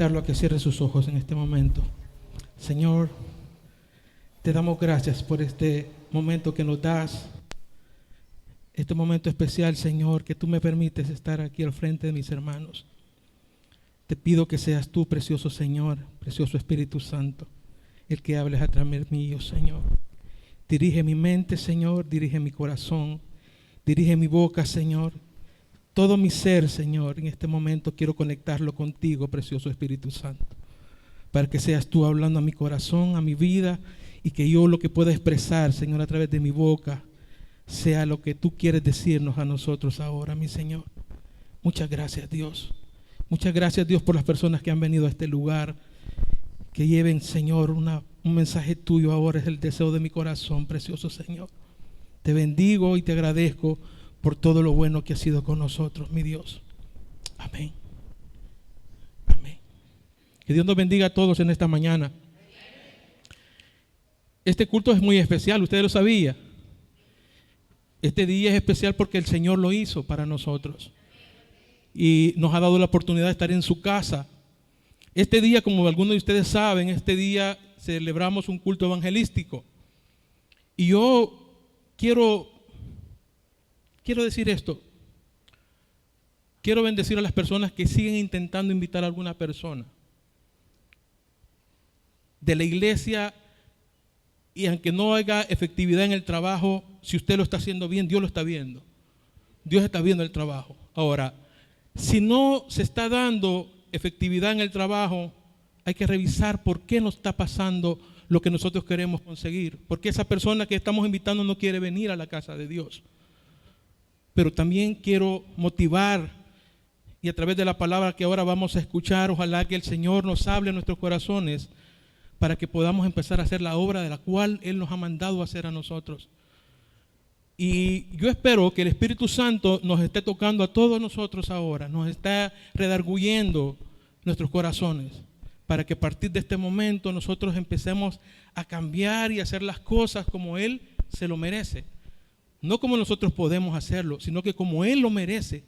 A que cierre sus ojos en este momento. Señor, te damos gracias por este momento que nos das, este momento especial, Señor, que tú me permites estar aquí al frente de mis hermanos. Te pido que seas tú, precioso Señor, precioso Espíritu Santo, el que hables a través mío, Señor. Dirige mi mente, Señor, dirige mi corazón, dirige mi boca, Señor. Todo mi ser, Señor, en este momento quiero conectarlo contigo, precioso Espíritu Santo, para que seas tú hablando a mi corazón, a mi vida, y que yo lo que pueda expresar, Señor, a través de mi boca, sea lo que tú quieres decirnos a nosotros ahora, mi Señor. Muchas gracias, Dios. Muchas gracias, Dios, por las personas que han venido a este lugar, que lleven, Señor, un mensaje tuyo ahora, es el deseo de mi corazón, precioso Señor. Te bendigo y te agradezco por todo lo bueno que has sido con nosotros, mi Dios. Amén. Amén. Que Dios nos bendiga a todos en esta mañana. Este culto es muy especial, usted lo sabía. Este día es especial porque el Señor lo hizo para nosotros y nos ha dado la oportunidad de estar en su casa. Este día, como algunos de ustedes saben, este día celebramos un culto evangelístico. Y yo quiero decir esto. Quiero bendecir a las personas que siguen intentando invitar a alguna persona de la iglesia, y aunque no haya efectividad en el trabajo, si usted lo está haciendo bien, Dios lo está viendo. Dios está viendo el trabajo. Ahora, si no se está dando efectividad en el trabajo, hay que revisar por qué no está pasando lo que nosotros queremos conseguir. Porque esa persona que estamos invitando no quiere venir a la casa de Dios. Pero también quiero motivar, y a través de la palabra que ahora vamos a escuchar, ojalá que el Señor nos hable en nuestros corazones para que podamos empezar a hacer la obra de la cual Él nos ha mandado a hacer a nosotros. Y yo espero que el Espíritu Santo nos esté tocando a todos nosotros ahora, nos está redarguyendo nuestros corazones, para que a partir de este momento nosotros empecemos a cambiar y hacer las cosas como Él se lo merece. No como nosotros podemos hacerlo, sino que como Él lo merece.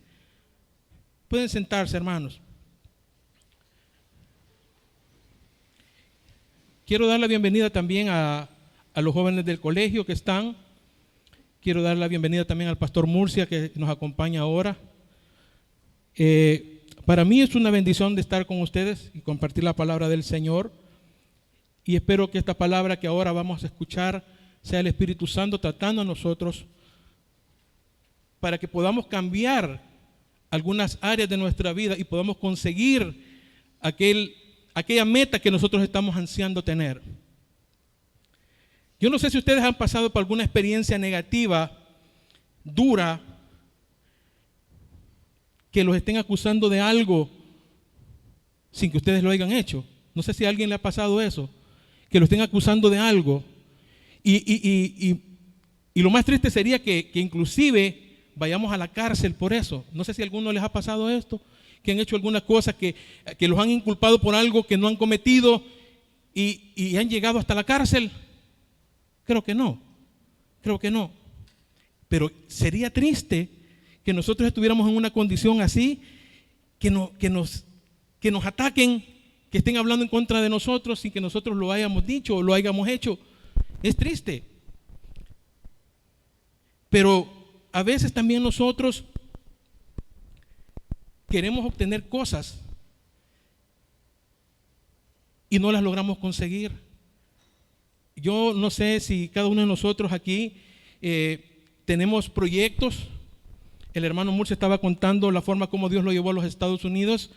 Pueden sentarse, hermanos. Quiero dar la bienvenida también a los jóvenes del colegio que están. Quiero dar la bienvenida también al pastor Murcia, que nos acompaña ahora. Para mí es una bendición de estar con ustedes y compartir la palabra del Señor. Y espero que esta palabra que ahora vamos a escuchar sea el Espíritu Santo tratando a nosotros, para que podamos cambiar algunas áreas de nuestra vida y podamos conseguir aquella meta que nosotros estamos ansiando tener. Yo no sé si ustedes han pasado por alguna experiencia negativa, dura, que los estén acusando de algo sin que ustedes lo hayan hecho. No sé si a alguien le ha pasado eso, que lo estén acusando de algo. Y lo más triste sería que inclusive vayamos a la cárcel por eso. No sé si a alguno les ha pasado esto, que han hecho alguna cosa que los han inculpado por algo que no han cometido y han llegado hasta la cárcel. Creo que no. Pero sería triste que nosotros estuviéramos en una condición así, que nos ataquen, que estén hablando en contra de nosotros sin que nosotros lo hayamos dicho o lo hayamos hecho. Es triste. Pero a veces también nosotros queremos obtener cosas y no las logramos conseguir. Yo no sé si cada uno de nosotros aquí tenemos proyectos, El hermano Murcia estaba contando la forma como Dios lo llevó a los Estados Unidos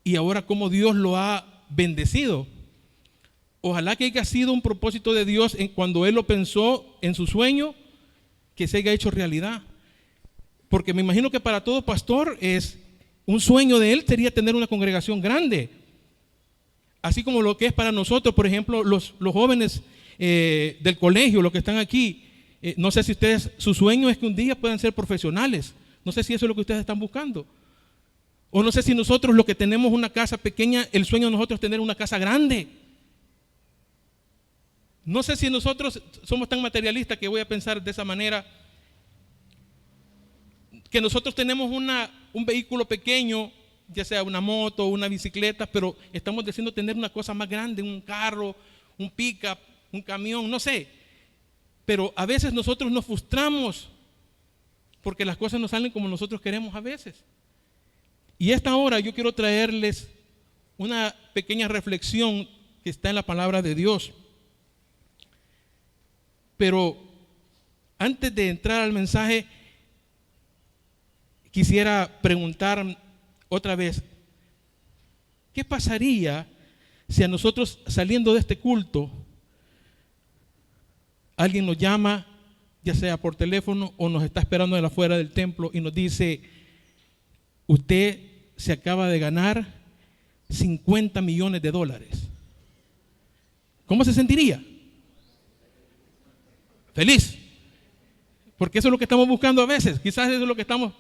y ahora cómo Dios lo ha bendecido. Ojalá que haya sido un propósito de Dios cuando Él lo pensó en su sueño, que se haya hecho realidad. Porque me imagino que para todo pastor es un sueño de él sería tener una congregación grande. Así como lo que es para nosotros, por ejemplo, los jóvenes del colegio, los que están aquí. No sé si ustedes, su sueño es que un día puedan ser profesionales. No sé si eso es lo que ustedes están buscando. O no sé si nosotros, los que tenemos una casa pequeña, el sueño de nosotros es tener una casa grande. No sé si nosotros somos tan materialistas que voy a pensar de esa manera, que nosotros tenemos un vehículo pequeño, ya sea una moto o una bicicleta, pero estamos deseando tener una cosa más grande, un carro, un pick-up, un camión, no sé. Pero a veces nosotros nos frustramos porque las cosas no salen como nosotros queremos a veces. Y a esta hora yo quiero traerles una pequeña reflexión que está en la palabra de Dios. Pero antes de entrar al mensaje, quisiera preguntar otra vez, ¿qué pasaría si a nosotros, saliendo de este culto, alguien nos llama, ya sea por teléfono o nos está esperando de afuera del templo y nos dice, usted se acaba de ganar $50 millones? ¿Cómo se sentiría? Feliz. Porque eso es lo que estamos buscando a veces. Quizás eso es lo que estamos.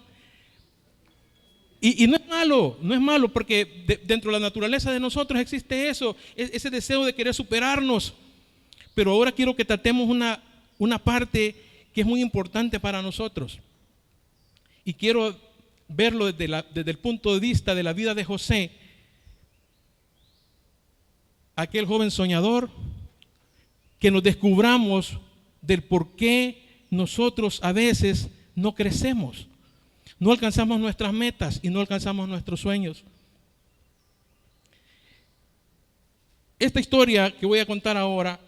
Y no es malo, porque dentro de la naturaleza de nosotros existe eso, ese deseo de querer superarnos. Pero ahora quiero que tratemos una parte que es muy importante para nosotros. Y quiero verlo desde el punto de vista de la vida de José, aquel joven soñador, que nos descubramos del por qué nosotros a veces no crecemos. No alcanzamos nuestras metas y no alcanzamos nuestros sueños. Esta historia que voy a contar ahora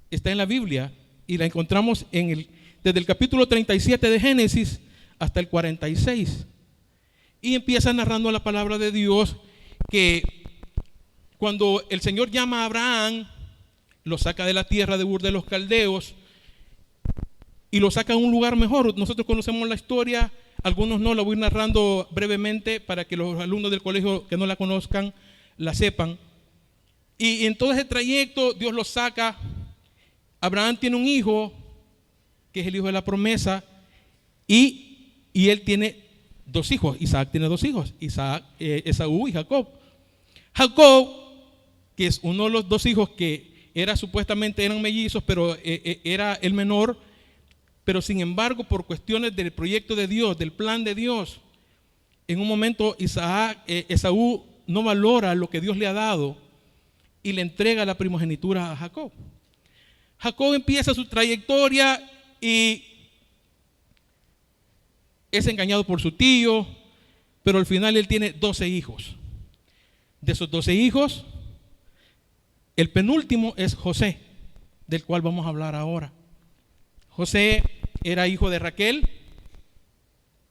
está en la Biblia y la encontramos desde el capítulo 37 de Génesis hasta el 46. Y empieza narrando la palabra de Dios que cuando el Señor llama a Abraham, lo saca de la tierra de Ur de los Caldeos y lo saca a un lugar mejor. Nosotros conocemos la historia, algunos no, la voy narrando brevemente para que los alumnos del colegio que no la conozcan la sepan. Y en todo ese trayecto Dios los saca. Abraham tiene un hijo que es el hijo de la promesa y él tiene dos hijos. Isaac tiene dos hijos, Esaú y Jacob. Jacob, que es uno de los dos hijos que supuestamente eran mellizos, pero era el menor, pero sin embargo por cuestiones del proyecto de Dios, del plan de Dios, en un momento Esaú no valora lo que Dios le ha dado y le entrega la primogenitura a Jacob. Jacob empieza su trayectoria y es engañado por su tío, pero al final él tiene 12 hijos. De esos 12 hijos, el penúltimo es José, del cual vamos a hablar ahora. José era hijo de Raquel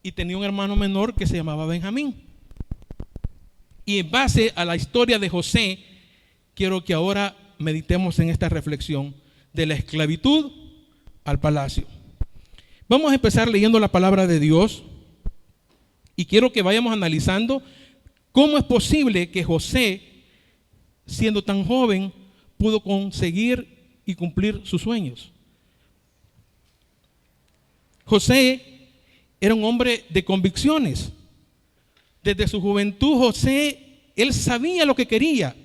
y tenía un hermano menor que se llamaba Benjamín. Y en base a la historia de José, quiero que ahora meditemos en esta reflexión de la esclavitud al palacio. Vamos a empezar leyendo la palabra de Dios y quiero que vayamos analizando cómo es posible que José, siendo tan joven, pudo conseguir y cumplir sus sueños. José era un hombre de convicciones. Desde su juventud, José, él sabía lo que quería.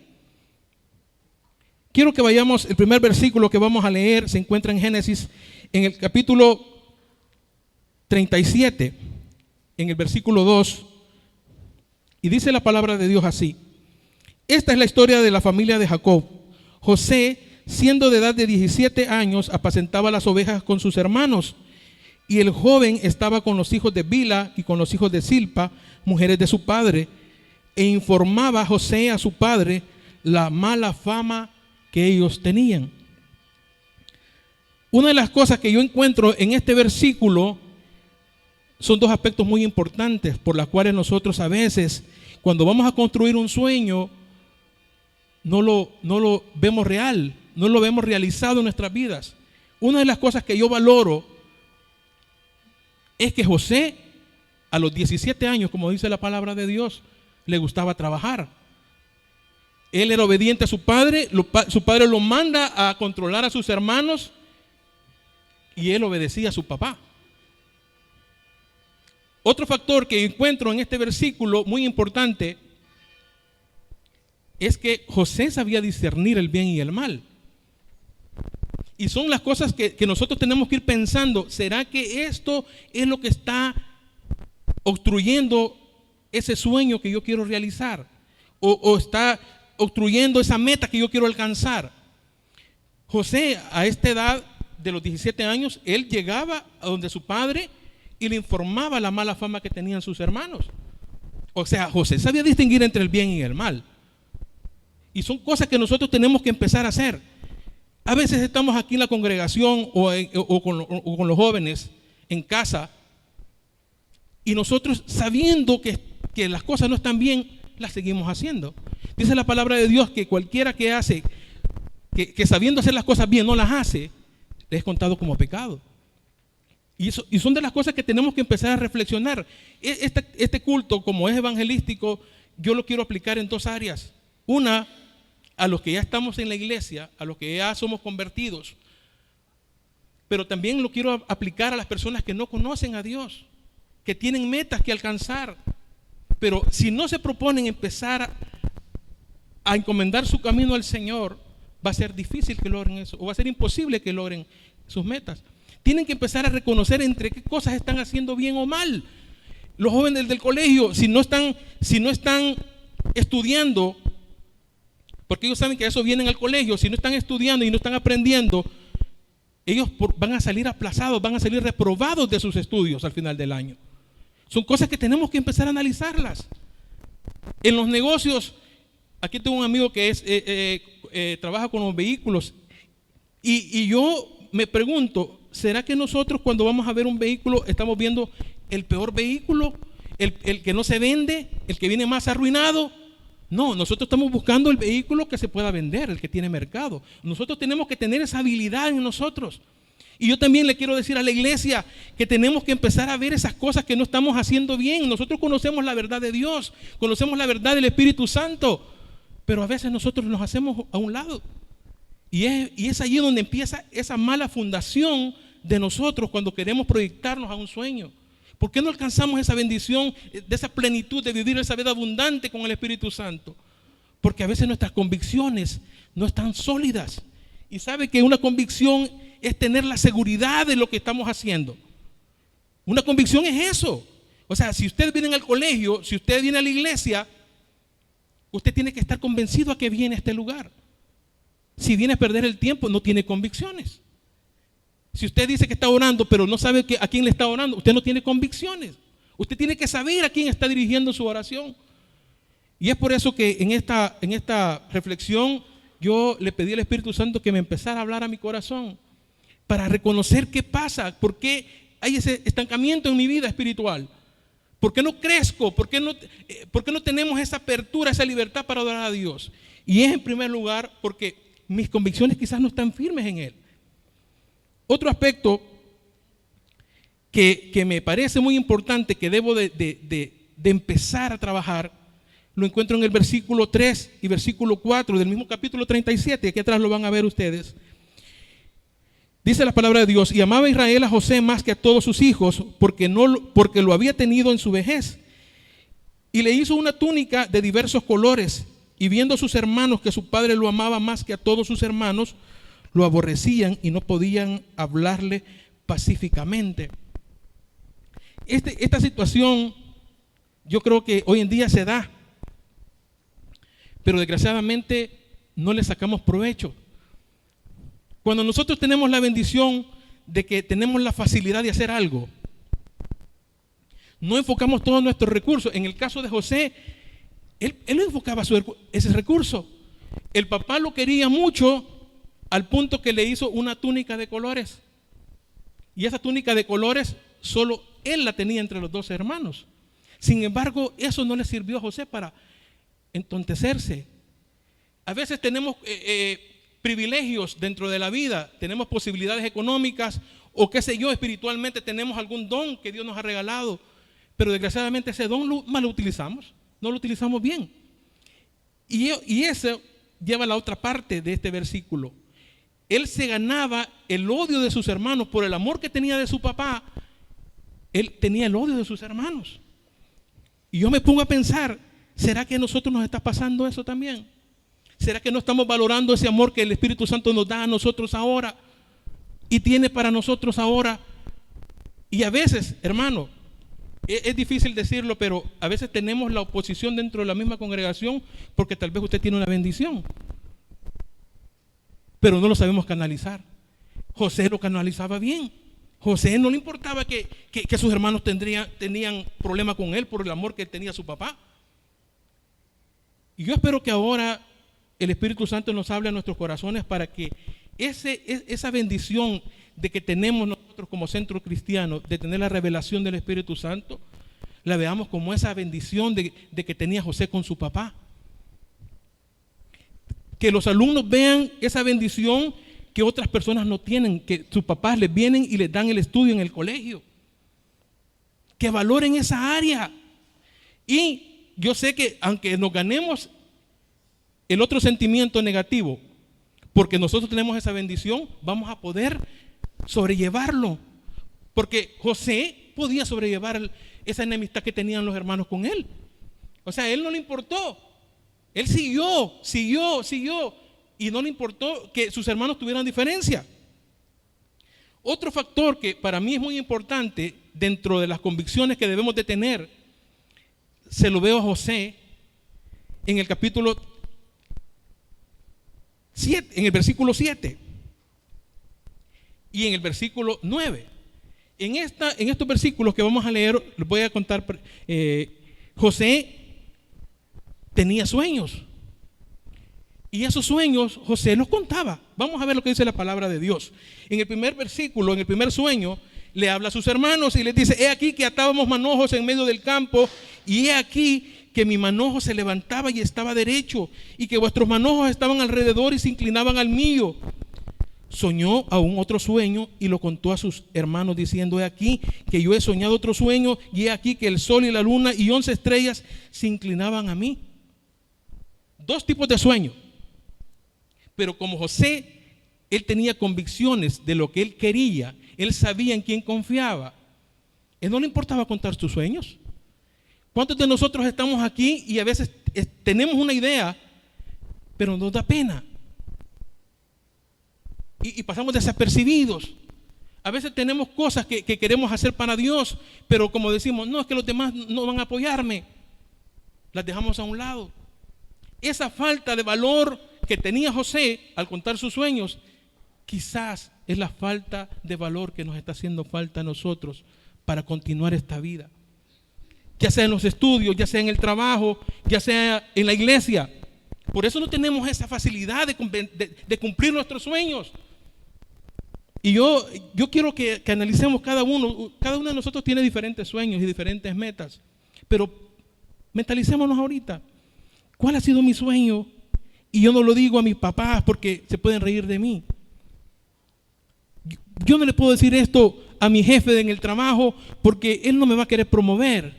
Quiero que vayamos, el primer versículo que vamos a leer se encuentra en Génesis, en el capítulo 37, en el versículo 2, y dice la palabra de Dios así: esta es la historia de la familia de Jacob. José, siendo de edad de 17 años, apacentaba las ovejas con sus hermanos, y el joven estaba con los hijos de Bila y con los hijos de Silpa, mujeres de su padre, e informaba a José a su padre la mala fama que ellos tenían. Una de las cosas que yo encuentro en este versículo son dos aspectos muy importantes por los cuales nosotros a veces, cuando vamos a construir un sueño, no lo vemos real, no lo vemos realizado en nuestras vidas. Una de las cosas que yo valoro es que José, a los 17 años, como dice la palabra de Dios, le gustaba trabajar. Él era obediente a su padre, su padre lo manda a controlar a sus hermanos y él obedecía a su papá. Otro factor que encuentro en este versículo muy importante es que José sabía discernir el bien y el mal. Y son las cosas que nosotros tenemos que ir pensando. ¿Será que esto es lo que está obstruyendo ese sueño que yo quiero realizar? ¿O está obstruyendo esa meta que yo quiero alcanzar? José, a esta edad de los 17 años, él llegaba a donde su padre y le informaba la mala fama que tenían sus hermanos. O sea, José sabía distinguir entre el bien y el mal. Y son cosas que nosotros tenemos que empezar a hacer. A veces estamos aquí en la congregación o con los jóvenes en casa y nosotros sabiendo que las cosas no están bien, las seguimos haciendo. Dice la palabra de Dios que cualquiera que hace, que sabiendo hacer las cosas bien no las hace, le es contado como pecado. Y son de las cosas que tenemos que empezar a reflexionar. Este culto, como es evangelístico, yo lo quiero aplicar en dos áreas. Una, a los que ya estamos en la iglesia, a los que ya somos convertidos. Pero también lo quiero aplicar a las personas que no conocen a Dios, que tienen metas que alcanzar. Pero si no se proponen empezar a encomendar su camino al Señor, va a ser difícil que logren eso, o va a ser imposible que logren sus metas. Tienen que empezar a reconocer entre qué cosas están haciendo bien o mal. Los jóvenes del colegio, si no están estudiando, porque ellos saben que a eso vienen al colegio, si no están estudiando y no están aprendiendo, ellos van a salir aplazados, van a salir reprobados de sus estudios al final del año. Son cosas que tenemos que empezar a analizarlas. En los negocios, aquí tengo un amigo que trabaja con los vehículos y yo me pregunto, ¿será que nosotros cuando vamos a ver un vehículo estamos viendo el peor vehículo, el que no se vende, el que viene más arruinado? No, nosotros estamos buscando el vehículo que se pueda vender, el que tiene mercado. Nosotros tenemos que tener esa habilidad en nosotros. Y yo también le quiero decir a la iglesia que tenemos que empezar a ver esas cosas que no estamos haciendo bien. Nosotros conocemos la verdad de Dios, conocemos la verdad del Espíritu Santo, pero a veces nosotros nos hacemos a un lado. Y es allí donde empieza esa mala fundación de nosotros cuando queremos proyectarnos a un sueño. ¿Por qué no alcanzamos esa bendición, de esa plenitud de vivir esa vida abundante con el Espíritu Santo? Porque a veces nuestras convicciones no están sólidas. Y sabe que una convicción es tener la seguridad de lo que estamos haciendo. Una convicción es eso. O sea, si usted viene al colegio, si usted viene a la iglesia, usted tiene que estar convencido a que viene a este lugar. Si viene a perder el tiempo, no tiene convicciones. Si usted dice que está orando, pero no sabe a quién le está orando, usted no tiene convicciones. Usted tiene que saber a quién está dirigiendo su oración. Y es por eso que en esta reflexión yo le pedí al Espíritu Santo que me empezara a hablar a mi corazón para reconocer qué pasa, por qué hay ese estancamiento en mi vida espiritual. ¿Por qué no crezco? ¿Por qué no tenemos esa apertura, esa libertad para adorar a Dios? Y es en primer lugar porque mis convicciones quizás no están firmes en Él. Otro aspecto que me parece muy importante, que debo de empezar a trabajar, lo encuentro en el versículo 3 y versículo 4 del mismo capítulo 37, aquí atrás lo van a ver ustedes. Dice la palabra de Dios: y amaba Israel a José más que a todos sus hijos, porque lo había tenido en su vejez. Y le hizo una túnica de diversos colores, y viendo a sus hermanos que su padre lo amaba más que a todos sus hermanos, lo aborrecían y no podían hablarle pacíficamente. Esta situación yo creo que hoy en día se da, pero desgraciadamente no le sacamos provecho. Cuando nosotros tenemos la bendición de que tenemos la facilidad de hacer algo, no enfocamos todos nuestros recursos. En el caso de José, él no enfocaba ese recurso. El papá lo quería mucho al punto que le hizo una túnica de colores. Y esa túnica de colores solo él la tenía entre los 12 hermanos. Sin embargo, eso no le sirvió a José para entontecerse. A veces tenemos privilegios dentro de la vida, tenemos posibilidades económicas o qué sé yo, espiritualmente tenemos algún don que Dios nos ha regalado, pero desgraciadamente ese don mal lo utilizamos, no lo utilizamos bien. Y eso lleva a la otra parte de este versículo. Él se ganaba el odio de sus hermanos por el amor que tenía de su papá. Él tenía el odio de sus hermanos. Y yo me pongo a pensar, ¿será que a nosotros nos está pasando eso también? ¿Será que no estamos valorando ese amor que el Espíritu Santo nos da a nosotros ahora y tiene para nosotros ahora? Y a veces, hermano, es difícil decirlo, pero a veces tenemos la oposición dentro de la misma congregación porque tal vez usted tiene una bendición, pero no lo sabemos canalizar. José lo canalizaba bien. José no le importaba que sus hermanos tenían problema con él por el amor que tenía su papá. Y yo espero que ahora el Espíritu Santo nos hable a nuestros corazones para que esa bendición de que tenemos nosotros como centro cristiano, de tener la revelación del Espíritu Santo, la veamos como esa bendición de que tenía José con su papá. Que los alumnos vean esa bendición que otras personas no tienen, que sus papás les vienen y les dan el estudio en el colegio. Que valoren esa área. Y yo sé que aunque nos ganemos el otro sentimiento negativo, porque nosotros tenemos esa bendición, vamos a poder sobrellevarlo. Porque José podía sobrellevar esa enemistad que tenían los hermanos con él. O sea, a él no le importó. Él siguió. Y no le importó que sus hermanos tuvieran diferencia. Otro factor que para mí es muy importante dentro de las convicciones que debemos de tener, se lo veo a José en el capítulo 7, en el versículo 7 y en el versículo 9. En estos versículos que vamos a leer, les voy a contar, José tenía sueños. Y esos sueños José los contaba. Vamos a ver lo que dice la palabra de Dios. En el primer versículo, en el primer sueño, le habla a sus hermanos y les dice: he aquí que atábamos manojos en medio del campo, y he aquí que mi manojo se levantaba y estaba derecho, y que vuestros manojos estaban alrededor y se inclinaban al mío. Soñó aún otro sueño y lo contó a sus hermanos diciendo: he aquí que yo he soñado otro sueño, y he aquí que el sol y la luna y 11 estrellas se inclinaban a mí. Dos tipos de sueños. Pero como José, él tenía convicciones de lo que él quería, él sabía en quién confiaba, él no le importaba contar sus sueños. ¿Cuántos de nosotros estamos aquí y a veces tenemos una idea, pero nos da pena? Y pasamos desapercibidos. A veces tenemos cosas que queremos hacer para Dios, pero como decimos, no, es que los demás no van a apoyarme, las dejamos a un lado. Esa falta de valor que tenía José al contar sus sueños, quizás es la falta de valor que nos está haciendo falta a nosotros para continuar esta vida. Ya sea en los estudios, ya sea en el trabajo, ya sea en la iglesia. Por eso no tenemos esa facilidad de cumplir nuestros sueños. Y yo quiero que analicemos cada uno de nosotros tiene diferentes sueños y diferentes metas. Pero mentalicémonos ahorita. ¿Cuál ha sido mi sueño? Y yo no lo digo a mis papás porque se pueden reír de mí. Yo no le puedo decir esto a mi jefe en el trabajo porque él no me va a querer promover.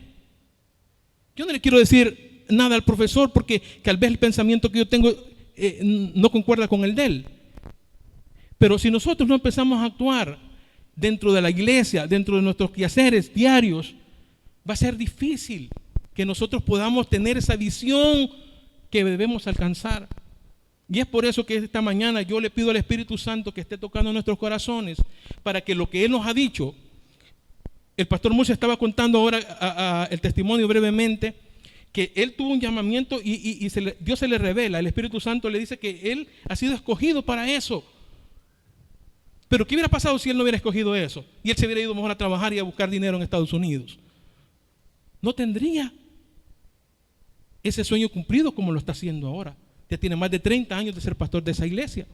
Yo no le quiero decir nada al profesor porque tal vez el pensamiento que yo tengo no concuerda con el de él. Pero si nosotros no empezamos a actuar dentro de la iglesia, dentro de nuestros quehaceres diarios, va a ser difícil que nosotros podamos tener esa visión que debemos alcanzar. Y es por eso que esta mañana yo le pido al Espíritu Santo que esté tocando nuestros corazones para que lo que Él nos ha dicho, el pastor Musa estaba contando ahora el testimonio brevemente, que él tuvo un llamamiento y Dios se le revela, el Espíritu Santo le dice que él ha sido escogido para eso. Pero ¿qué hubiera pasado si él no hubiera escogido eso? Y él se hubiera ido mejor a trabajar y a buscar dinero en Estados Unidos. No tendría ese sueño cumplido como lo está haciendo ahora. Ya tiene más de 30 años de ser pastor de esa iglesia.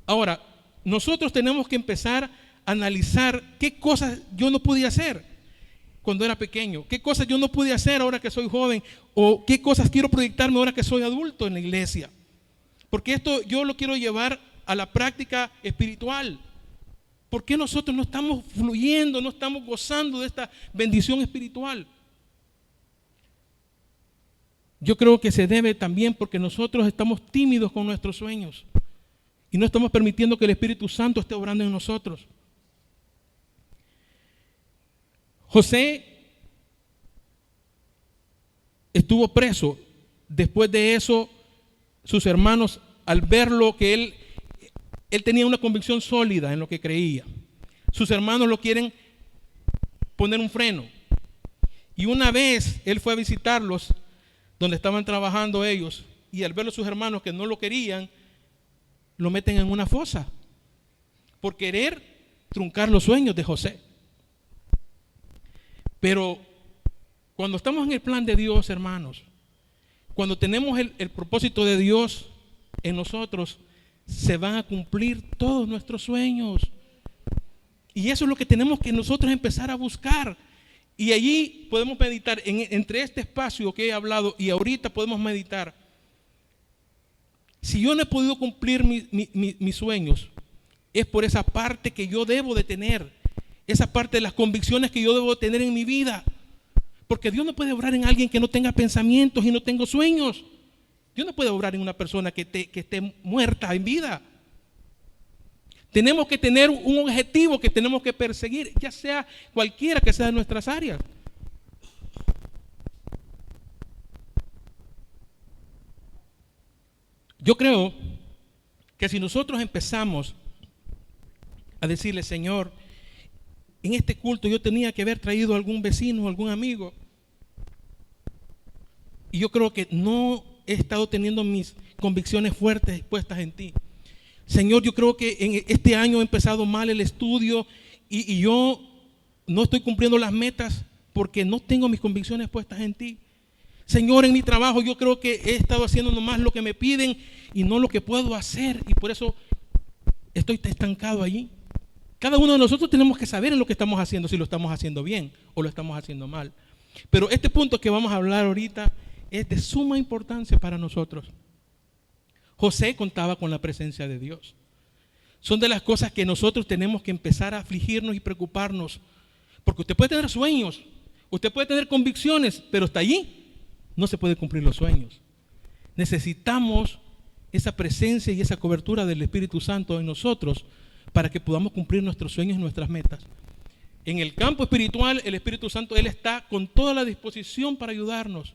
Ahora, nosotros tenemos que empezar a analizar qué cosas yo no podía hacer. cuando era pequeño? ¿Qué cosas yo no pude hacer ahora que soy joven? ¿O qué cosas quiero proyectarme ahora que soy adulto en la iglesia? Porque esto yo lo quiero llevar a la práctica espiritual. ¿Por qué nosotros no estamos fluyendo, no estamos gozando de esta bendición espiritual? Yo creo que se debe también porque nosotros estamos tímidos con nuestros sueños y no estamos permitiendo que el Espíritu Santo esté obrando en nosotros. José estuvo preso. Después de eso, sus hermanos, al verlo que él tenía una convicción sólida en lo que creía, sus hermanos lo quieren poner un freno. Y una vez él fue a visitarlos donde estaban trabajando ellos, y al verlo sus hermanos que no lo querían, lo meten en una fosa por querer truncar los sueños de José. Pero cuando estamos en el plan de Dios, hermanos, cuando tenemos el propósito de Dios en nosotros, se van a cumplir todos nuestros sueños. Y eso es lo que tenemos que nosotros empezar a buscar. Y allí podemos meditar, entre este espacio que he hablado y ahorita podemos meditar. Si yo no he podido cumplir mis sueños, es por esa parte que yo debo de tener, esa parte de las convicciones que yo debo tener en mi vida. Porque Dios no puede obrar en alguien que no tenga pensamientos y no tenga sueños. Dios no puede obrar en una persona que esté muerta en vida. Tenemos que tener un objetivo que tenemos que perseguir, ya sea cualquiera que sea de nuestras áreas. Yo creo que si nosotros empezamos a decirle, Señor, en este culto yo tenía que haber traído a algún vecino, algún amigo, y yo creo que no he estado teniendo mis convicciones fuertes puestas en ti. Señor, yo creo que en este año he empezado mal el estudio y yo no estoy cumpliendo las metas porque no tengo mis convicciones puestas en ti. Señor, en mi trabajo yo creo que he estado haciendo nomás lo que me piden y no lo que puedo hacer, y por eso estoy estancado allí. Cada uno de nosotros tenemos que saber en lo que estamos haciendo, si lo estamos haciendo bien o lo estamos haciendo mal. Pero este punto que vamos a hablar ahorita es de suma importancia para nosotros. José contaba con la presencia de Dios. Son de las cosas que nosotros tenemos que empezar a afligirnos y preocuparnos. Porque usted puede tener sueños, usted puede tener convicciones, pero hasta allí no se pueden cumplir los sueños. Necesitamos esa presencia y esa cobertura del Espíritu Santo en nosotros para que podamos cumplir nuestros sueños y nuestras metas. En el campo espiritual, el Espíritu Santo, Él está con toda la disposición para ayudarnos.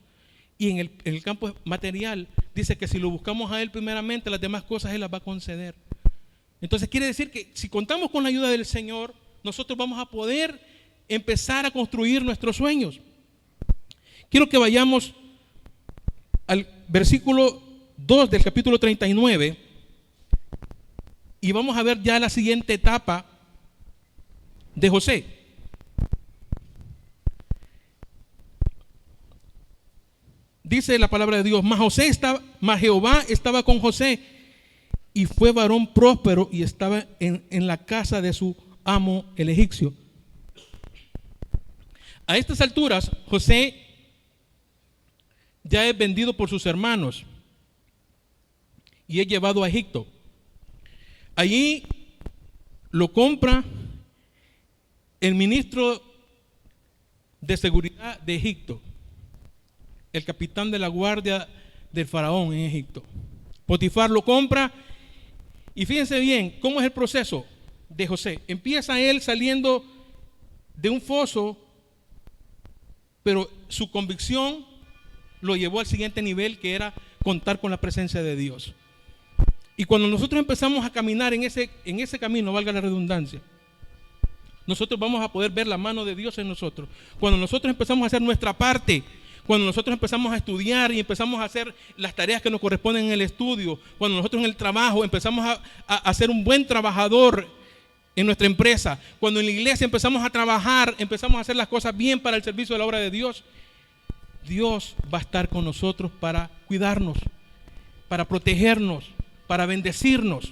Y en el campo material, dice que si lo buscamos a Él primeramente, las demás cosas Él las va a conceder. Entonces quiere decir que si contamos con la ayuda del Señor, nosotros vamos a poder empezar a construir nuestros sueños. Quiero que vayamos al versículo 2 del capítulo 39 y vamos a ver ya la siguiente etapa de José. Dice la palabra de Dios, mas Jehová estaba con José y fue varón próspero y estaba en la casa de su amo el egipcio. A estas alturas, José ya es vendido por sus hermanos y es llevado a Egipto. Allí lo compra el ministro de seguridad de Egipto, el capitán de la guardia del faraón en Egipto. Potifar lo compra y fíjense bien cómo es el proceso de José. Empieza él saliendo de un foso, pero su convicción lo llevó al siguiente nivel, que era contar con la presencia de Dios. Y cuando nosotros empezamos a caminar en ese camino, valga la redundancia, nosotros vamos a poder ver la mano de Dios en nosotros. Cuando nosotros empezamos a hacer nuestra parte, cuando nosotros empezamos a estudiar y empezamos a hacer las tareas que nos corresponden en el estudio, cuando nosotros en el trabajo empezamos a ser un buen trabajador en nuestra empresa, cuando en la iglesia empezamos a trabajar, empezamos a hacer las cosas bien para el servicio de la obra de Dios, Dios va a estar con nosotros para cuidarnos, para protegernos, para bendecirnos.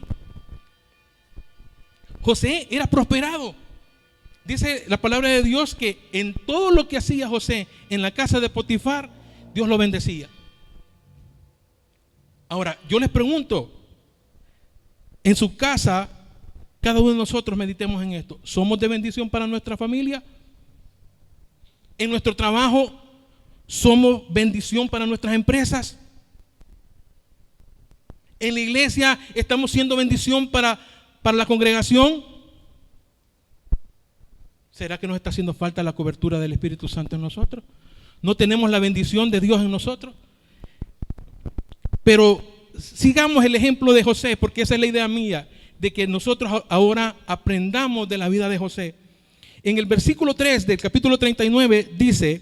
José era prosperado. Dice la palabra de Dios que en todo lo que hacía José en la casa de Potifar, Dios lo bendecía. Ahora, yo les pregunto, en su casa, cada uno de nosotros meditemos en esto. ¿Somos de bendición para nuestra familia? ¿En nuestro trabajo somos bendición para nuestras empresas? ¿En la iglesia estamos siendo bendición para la congregación? ¿Será que nos está haciendo falta la cobertura del Espíritu Santo en nosotros? ¿No tenemos la bendición de Dios en nosotros? Pero sigamos el ejemplo de José, porque esa es la idea mía, de que nosotros ahora aprendamos de la vida de José. En el versículo 3 del capítulo 39 dice,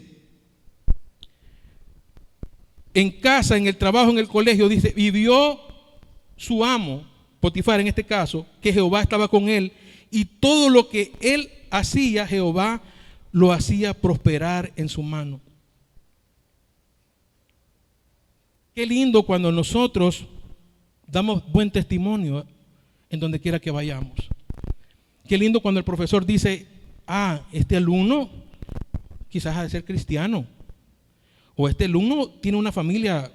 en casa, en el trabajo, en el colegio, dice, y vio su amo, Potifar en este caso, que Jehová estaba con él, y todo lo que él hacía, Jehová lo hacía prosperar en su mano. Qué lindo cuando nosotros damos buen testimonio en donde quiera que vayamos. Qué lindo cuando el profesor dice, este alumno quizás ha de ser cristiano, o este alumno tiene una familia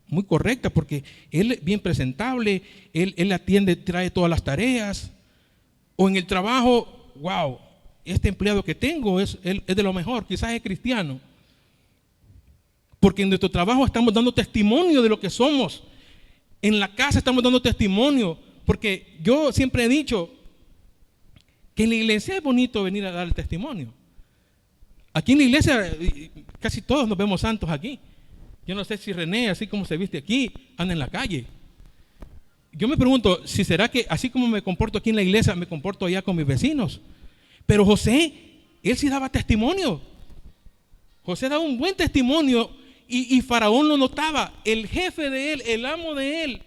muy correcta porque él es bien presentable, él atiende, trae todas las tareas. O en el trabajo, wow, este empleado que tengo es de lo mejor, quizás es cristiano. Porque en nuestro trabajo estamos dando testimonio de lo que somos. En la casa estamos dando testimonio. Porque yo siempre he dicho que en la iglesia es bonito venir a dar el testimonio. Aquí en la iglesia casi todos nos vemos santos aquí. Yo no sé si René, así como se viste aquí, anda en la calle. Yo me pregunto, si será que así como me comporto aquí en la iglesia, me comporto allá con mis vecinos. Pero José, él sí daba testimonio. José daba un buen testimonio y Faraón lo notaba. El jefe de él, el amo de él,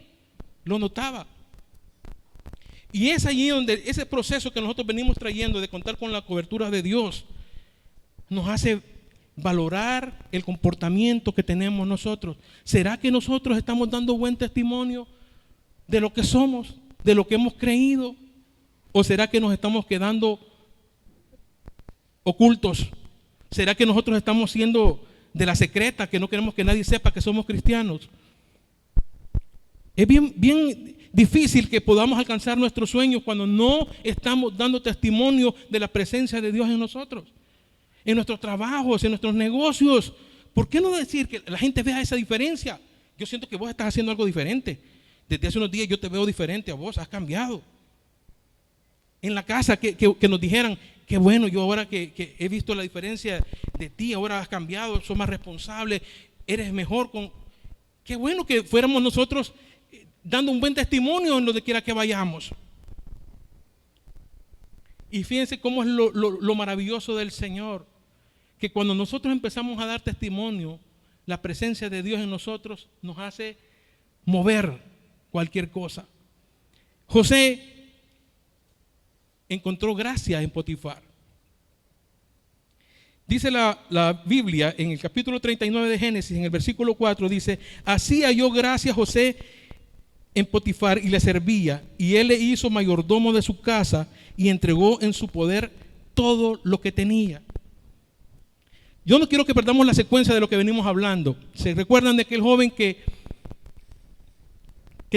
lo notaba. Y es allí donde ese proceso que nosotros venimos trayendo de contar con la cobertura de Dios nos hace valorar el comportamiento que tenemos nosotros. ¿Será que nosotros estamos dando buen testimonio de lo que somos, de lo que hemos creído? ¿O será que nos estamos quedando ocultos? ¿Será que nosotros estamos siendo de la secreta, que no queremos que nadie sepa que somos cristianos? Es bien difícil que podamos alcanzar nuestros sueños cuando no estamos dando testimonio de la presencia de Dios en nosotros, en nuestros trabajos, en nuestros negocios. ¿Por qué no decir que la gente vea esa diferencia? Yo siento que vos estás haciendo algo diferente. Desde hace unos días yo te veo diferente a vos, has cambiado. En la casa que nos dijeran, qué bueno, yo ahora que he visto la diferencia de ti, ahora has cambiado, sos más responsable, eres mejor. Qué bueno que fuéramos nosotros dando un buen testimonio en donde quiera que vayamos. Y fíjense cómo es lo maravilloso del Señor, que cuando nosotros empezamos a dar testimonio, la presencia de Dios en nosotros nos hace mover cualquier cosa. José encontró gracia en Potifar. Dice la Biblia en el capítulo 39 de Génesis, en el versículo 4, dice, así halló gracia José en Potifar y le servía, y él le hizo mayordomo de su casa y entregó en su poder todo lo que tenía. Yo no quiero que perdamos la secuencia de lo que venimos hablando. ¿Se recuerdan de aquel joven que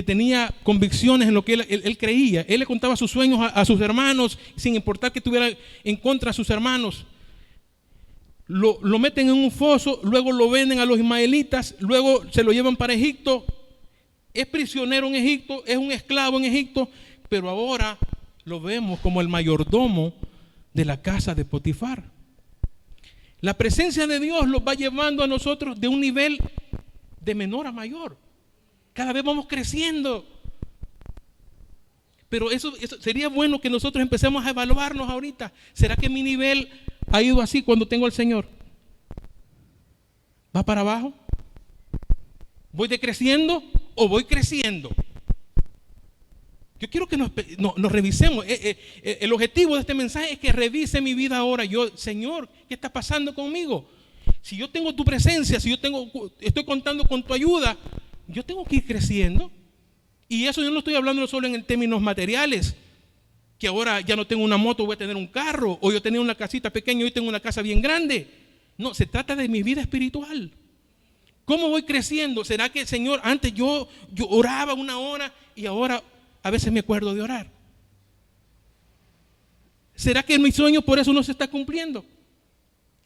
tenía convicciones en lo que él creía? Él le contaba sus sueños a sus hermanos, sin importar que estuviera en contra de sus hermanos. Lo meten en un foso, luego lo venden a los ismaelitas, luego se lo llevan para Egipto. Es prisionero en Egipto, es un esclavo en Egipto, pero ahora lo vemos como el mayordomo de la casa de Potifar. La presencia de Dios los va llevando a nosotros de un nivel de menor a mayor. Cada vez vamos creciendo. Pero eso sería bueno que nosotros empecemos a evaluarnos ahorita. ¿Será que mi nivel ha ido así cuando tengo al Señor? ¿Va para abajo? ¿Voy decreciendo o voy creciendo? Yo quiero que nos revisemos. El objetivo de este mensaje es que revise mi vida ahora. Señor, ¿qué está pasando conmigo? Si yo tengo tu presencia, si estoy contando con tu ayuda, yo tengo que ir creciendo. Y eso yo no estoy hablando solo en términos materiales. que ahora ya no tengo una moto, voy a tener un carro, o yo tenía una casita pequeña y hoy tengo una casa bien grande. No, se trata de mi vida espiritual. ¿Cómo voy creciendo? ¿Será que, Señor, antes yo oraba 1 hora y ahora a veces me acuerdo de orar? ¿Será que mi sueño por eso no se está cumpliendo?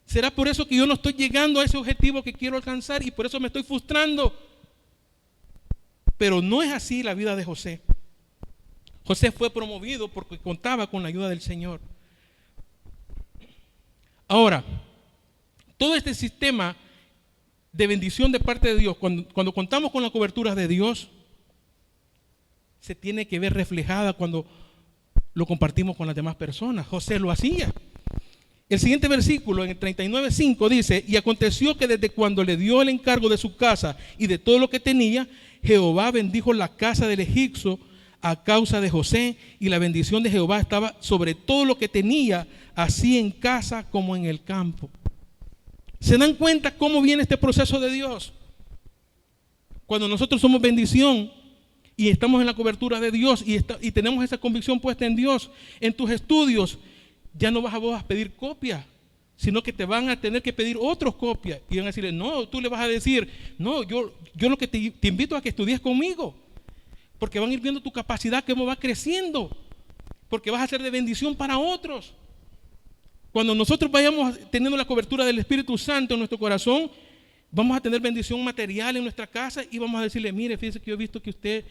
¿Será por eso que yo no estoy llegando a ese objetivo que quiero alcanzar y por eso me estoy frustrando? Pero no es así la vida de José. José fue promovido porque contaba con la ayuda del Señor. Ahora, todo este sistema de bendición de parte de Dios, cuando contamos con la cobertura de Dios, se tiene que ver reflejada cuando lo compartimos con las demás personas. José lo hacía. El siguiente versículo, en el 39:5, dice: y aconteció que desde cuando le dio el encargo de su casa y de todo lo que tenía, Jehová bendijo la casa del egipcio a causa de José, y la bendición de Jehová estaba sobre todo lo que tenía, así en casa como en el campo. ¿Se dan cuenta cómo viene este proceso de Dios? Cuando nosotros somos bendición y estamos en la cobertura de Dios y tenemos esa convicción puesta en Dios, en tus estudios ya no vas a vos a pedir copia, sino que te van a tener que pedir otros copias y van a decirle, no, tú le vas a decir, no, yo lo que te invito a que estudies conmigo, porque van a ir viendo tu capacidad, cómo va creciendo, porque vas a ser de bendición para otros. Cuando nosotros vayamos teniendo la cobertura del Espíritu Santo en nuestro corazón, vamos a tener bendición material en nuestra casa y vamos a decirle, mire, fíjese que yo he visto que usted,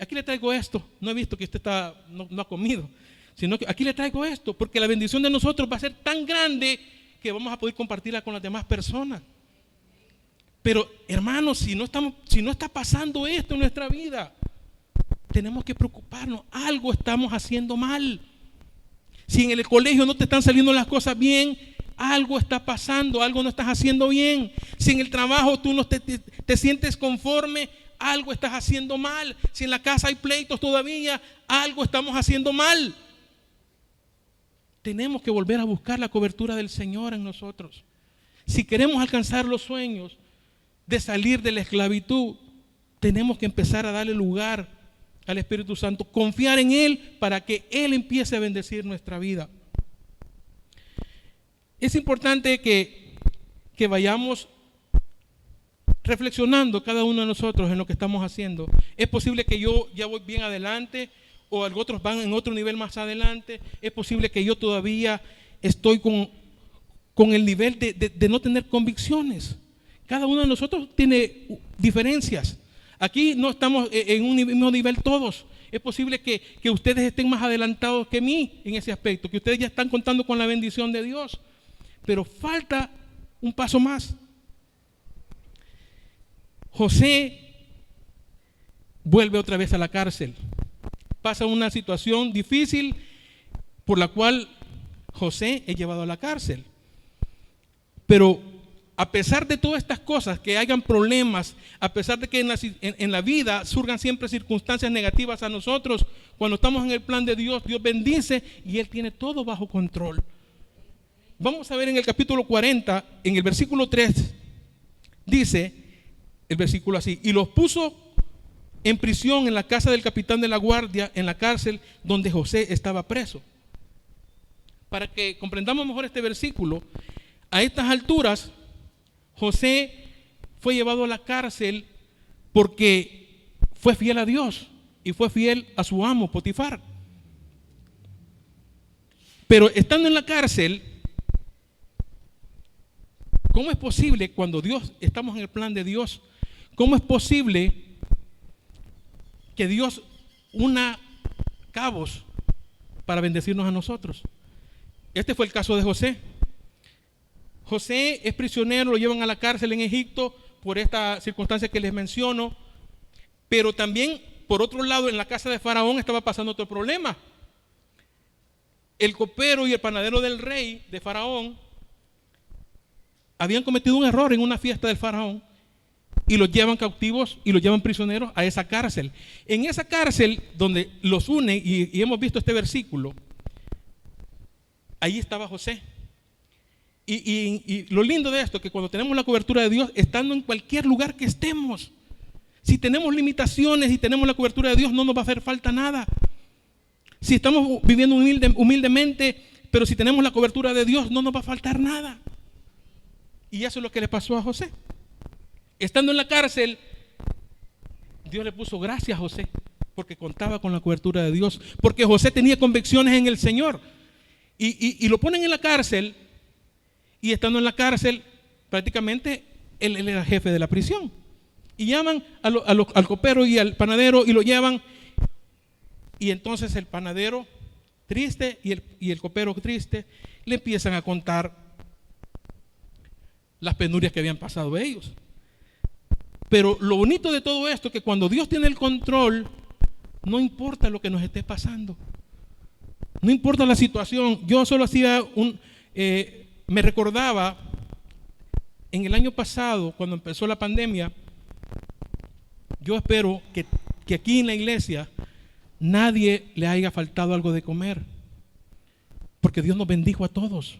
aquí le traigo esto, no he visto que usted no ha comido, sino que aquí le traigo esto, porque la bendición de nosotros va a ser tan grande que vamos a poder compartirla con las demás personas. Pero hermanos, si no está pasando esto en nuestra vida, tenemos que preocuparnos, algo estamos haciendo mal. Si en el colegio no te están saliendo las cosas bien, algo está pasando, algo no estás haciendo bien. Si en el trabajo tú no te sientes conforme, algo estás haciendo mal. Si en la casa hay pleitos todavía, algo estamos haciendo mal. Tenemos que volver a buscar la cobertura del Señor en nosotros. Si queremos alcanzar los sueños de salir de la esclavitud, tenemos que empezar a darle lugar al Espíritu Santo, confiar en Él para que Él empiece a bendecir nuestra vida. Es importante que vayamos reflexionando cada uno de nosotros en lo que estamos haciendo. Es posible que yo ya voy bien adelante o otros van en otro nivel más adelante. Es posible que yo todavía estoy con el nivel de no tener convicciones. Cada uno de nosotros tiene diferencias. Aquí no estamos en un mismo nivel todos. Es posible que ustedes estén más adelantados que mí en ese aspecto, que ustedes ya están contando con la bendición de Dios. Pero falta un paso más. José vuelve otra vez a la cárcel. Pasa una situación difícil por la cual José es llevado a la cárcel. Pero a pesar de todas estas cosas, que hayan problemas, a pesar de que en la vida surjan siempre circunstancias negativas a nosotros, cuando estamos en el plan de Dios, Dios bendice y Él tiene todo bajo control. Vamos a ver en el capítulo 40, en el versículo 3, dice el versículo así: y los puso en prisión en la casa del capitán de la guardia, en la cárcel donde José estaba preso. Para que comprendamos mejor este versículo, a estas alturas, José fue llevado a la cárcel porque fue fiel a Dios y fue fiel a su amo Potifar. Pero estando en la cárcel, ¿cómo es posible cuando estamos en el plan de Dios? ¿Cómo es posible que Dios una cabos para bendecirnos a nosotros? Este fue el caso de José. José es prisionero, lo llevan a la cárcel en Egipto por esta circunstancia que les menciono, pero también, por otro lado, en la casa de Faraón estaba pasando otro problema. El copero y el panadero del rey de Faraón habían cometido un error en una fiesta del Faraón y los llevan cautivos y los llevan prisioneros a esa cárcel. En esa cárcel donde los unen, y hemos visto este versículo, ahí estaba José. Y lo lindo de esto es que cuando tenemos la cobertura de Dios, estando en cualquier lugar que estemos, si tenemos limitaciones y tenemos la cobertura de Dios, no nos va a hacer falta nada. Si estamos viviendo humildemente, pero si tenemos la cobertura de Dios, no nos va a faltar nada. Y eso es lo que le pasó a José. Estando en la cárcel, Dios le puso gracias a José, porque contaba con la cobertura de Dios, porque José tenía convicciones en el Señor. Y lo ponen en la cárcel, y estando en la cárcel, prácticamente él era jefe de la prisión. Y llaman al copero y al panadero y lo llevan. Y entonces el panadero triste y el copero triste le empiezan a contar las penurias que habían pasado ellos. Pero lo bonito de todo esto es que cuando Dios tiene el control, no importa lo que nos esté pasando, no importa la situación. Yo solo hacía me recordaba en el año pasado, cuando empezó la pandemia. Yo espero que aquí en la iglesia nadie le haya faltado algo de comer, porque Dios nos bendijo a todos.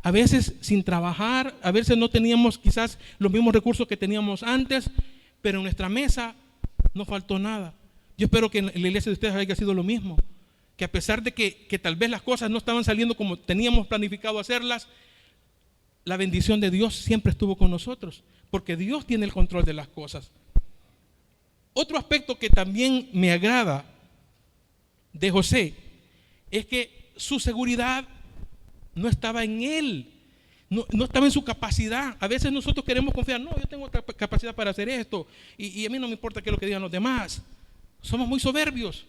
A veces sin trabajar, a veces no teníamos quizás los mismos recursos que teníamos antes, pero en nuestra mesa no faltó nada. Yo espero que en la iglesia de ustedes haya sido lo mismo, que a pesar de que tal vez las cosas no estaban saliendo como teníamos planificado hacerlas, la bendición de Dios siempre estuvo con nosotros, porque Dios tiene el control de las cosas. Otro aspecto que también me agrada de José es que su seguridad no estaba en él, no estaba en su capacidad. A veces nosotros queremos confiar, no, yo tengo capacidad para hacer esto y a mí no me importa qué es lo que digan los demás. Somos muy soberbios.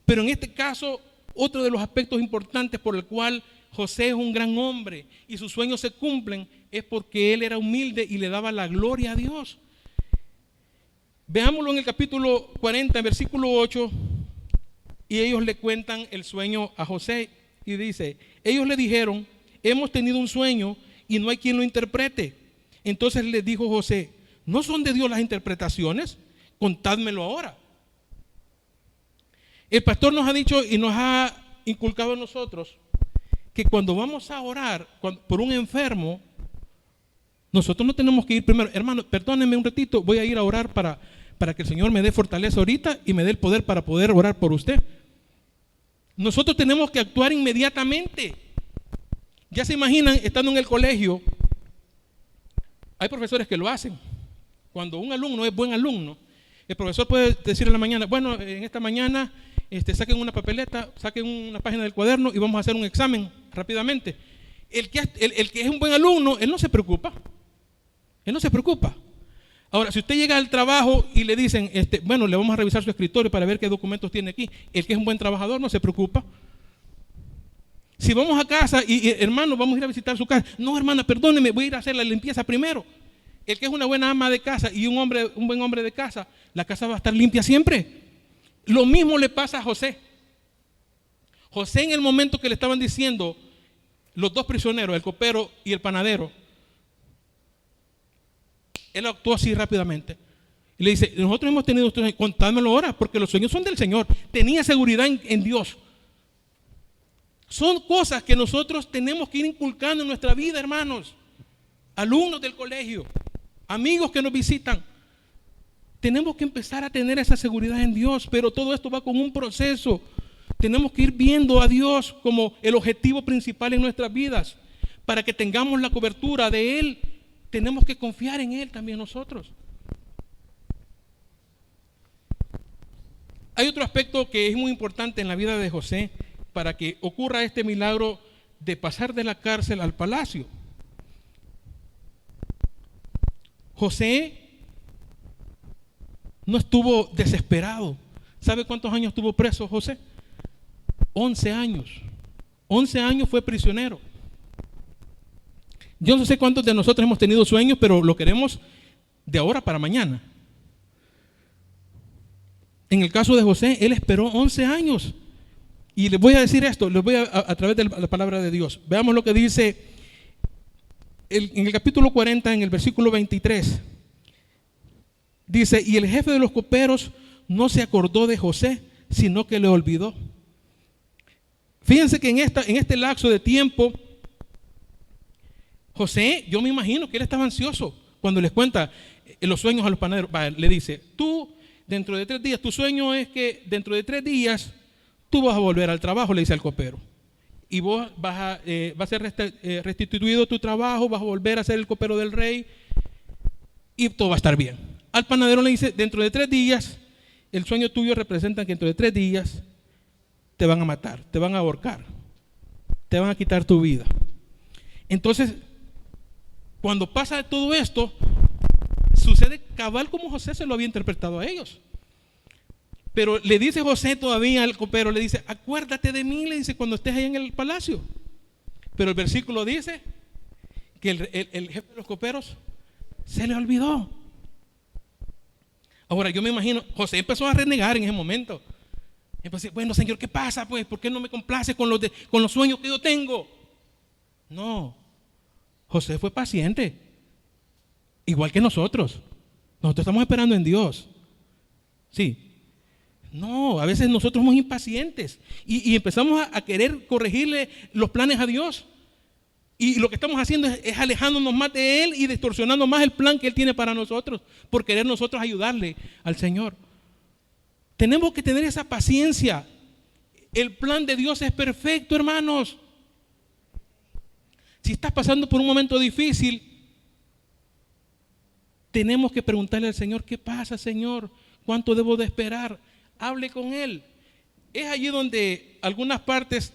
Pero en este caso, otro de los aspectos importantes por el cual José es un gran hombre y sus sueños se cumplen es porque él era humilde y le daba la gloria a Dios. Veámoslo en el capítulo 40, en versículo 8, y ellos le cuentan el sueño a José y dice: ellos le dijeron, hemos tenido un sueño y no hay quien lo interprete. Entonces les dijo José, ¿no son de Dios las interpretaciones? Contádmelo ahora. El pastor nos ha dicho y nos ha inculcado a nosotros que cuando vamos a orar por un enfermo, nosotros no tenemos que ir primero, hermano, perdónenme un ratito, voy a ir a orar para que el Señor me dé fortaleza ahorita y me dé el poder para poder orar por usted. Nosotros tenemos que actuar inmediatamente. Ya se imaginan, estando en el colegio, hay profesores que lo hacen. Cuando un alumno es buen alumno, el profesor puede decir en la mañana, bueno, en esta mañana saquen una papeleta, saquen una página del cuaderno y vamos a hacer un examen rápidamente. El que es un buen alumno, él no se preocupa. Él no se preocupa. Ahora, si usted llega al trabajo y le dicen, bueno, le vamos a revisar su escritorio para ver qué documentos tiene aquí, el que es un buen trabajador no se preocupa. Si vamos a casa y hermano, vamos a ir a visitar su casa, no, hermana, perdóneme, voy a ir a hacer la limpieza primero. El que es una buena ama de casa y un buen hombre de casa, la casa va a estar limpia siempre. Lo mismo le pasa a José. José, en el momento que le estaban diciendo los dos prisioneros, el copero y el panadero, él actuó así rápidamente. Y le dice, nosotros hemos tenido sueños, contádmelo ahora, porque los sueños son del Señor. Tenía seguridad en Dios. Son cosas que nosotros tenemos que ir inculcando en nuestra vida, hermanos. Alumnos del colegio, amigos que nos visitan. Tenemos que empezar a tener esa seguridad en Dios, pero todo esto va con un proceso. Tenemos que ir viendo a Dios como el objetivo principal en nuestras vidas. Para que tengamos la cobertura de Él, tenemos que confiar en Él también nosotros. Hay otro aspecto que es muy importante en la vida de José para que ocurra este milagro de pasar de la cárcel al palacio. José no estuvo desesperado. ¿Sabe cuántos años estuvo preso José? 11 años. 11 años fue prisionero. Yo no sé cuántos de nosotros hemos tenido sueños, pero lo queremos de ahora para mañana. En el caso de José, él esperó 11 años. Y les voy a decir esto, les voy a través de la palabra de Dios. Veamos lo que dice en el capítulo 40, en el versículo 23. Dice, y el jefe de los coperos no se acordó de José, sino que le olvidó. Fíjense que en este lapso de tiempo, José, yo me imagino que él estaba ansioso cuando les cuenta los sueños a los panaderos. Le dice, tú, dentro de 3 días, tu sueño es que dentro de 3 días, tú vas a volver al trabajo, le dice al copero. Y vos va a ser restituido tu trabajo, vas a volver a ser el copero del rey y todo va a estar bien. Al panadero le dice, dentro de 3 días, el sueño tuyo representa que dentro de 3 días te van a matar, te van a ahorcar, te van a quitar tu vida. Entonces, cuando pasa todo esto, sucede cabal como José se lo había interpretado a ellos. Pero le dice José todavía al copero, le dice, acuérdate de mí, le dice, cuando estés ahí en el palacio. Pero el versículo dice que el jefe de los coperos se le olvidó. Ahora yo me imagino, José empezó a renegar en ese momento. Empezó a decir, bueno, Señor, ¿qué pasa pues? ¿Por qué no me complace con los sueños que yo tengo? No, José fue paciente, igual que nosotros. Nosotros estamos esperando en Dios. Sí. No, a veces nosotros somos impacientes y empezamos a querer corregirle los planes a Dios. Y lo que estamos haciendo es alejándonos más de Él y distorsionando más el plan que Él tiene para nosotros, por querer nosotros ayudarle al Señor. Tenemos que tener esa paciencia. El plan de Dios es perfecto, hermanos. Si estás pasando por un momento difícil, tenemos que preguntarle al Señor, ¿qué pasa, Señor? ¿Cuánto debo de esperar? Hable con Él. Es allí donde algunas partes,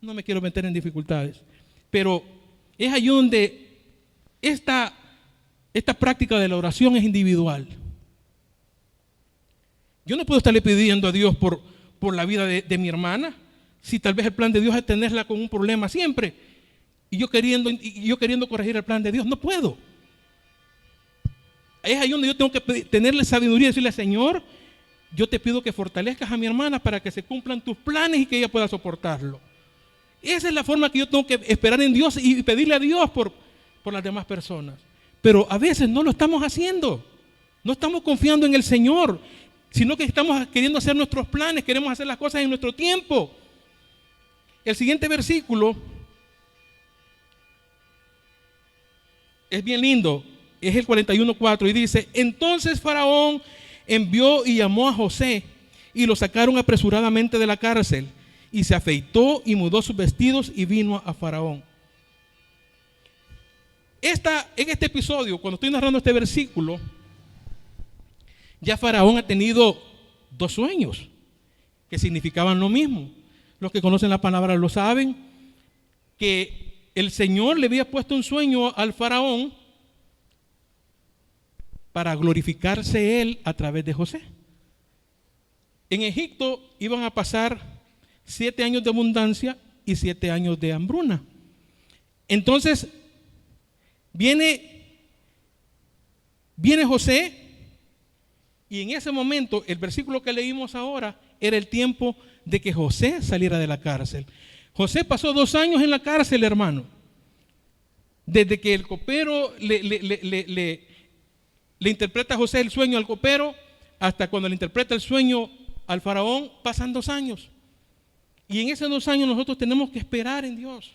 no me quiero meter en dificultades, pero es allí donde esta práctica de la oración es individual. Yo no puedo estarle pidiendo a Dios por la vida de mi hermana, si tal vez el plan de Dios es tenerla con un problema siempre, y yo queriendo corregir el plan de Dios, no puedo. Es ahí donde yo tengo que tenerle sabiduría y decirle, Señor, yo te pido que fortalezcas a mi hermana para que se cumplan tus planes y que ella pueda soportarlo. Esa es la forma que yo tengo que esperar en Dios y pedirle a Dios por las demás personas. Pero a veces no lo estamos haciendo. No estamos confiando en el Señor, sino que estamos queriendo hacer nuestros planes, queremos hacer las cosas en nuestro tiempo. El siguiente versículo es bien lindo. Es el 41:4 y dice, entonces Faraón envió y llamó a José y lo sacaron apresuradamente de la cárcel y se afeitó y mudó sus vestidos y vino a Faraón. En este episodio, cuando estoy narrando este versículo, ya Faraón ha tenido 2 sueños que significaban lo mismo. Los que conocen la palabra lo saben, que el Señor le había puesto un sueño al Faraón para glorificarse él a través de José. En Egipto iban a pasar 7 años de abundancia y 7 años de hambruna. Entonces viene José, y en ese momento el versículo que leímos ahora era el tiempo de que José saliera de la cárcel. José pasó 2 años en la cárcel, hermano. Desde que el copero le interpreta a José el sueño al copero, hasta cuando le interpreta el sueño al faraón, pasan 2 años. Y en esos 2 años nosotros tenemos que esperar en Dios.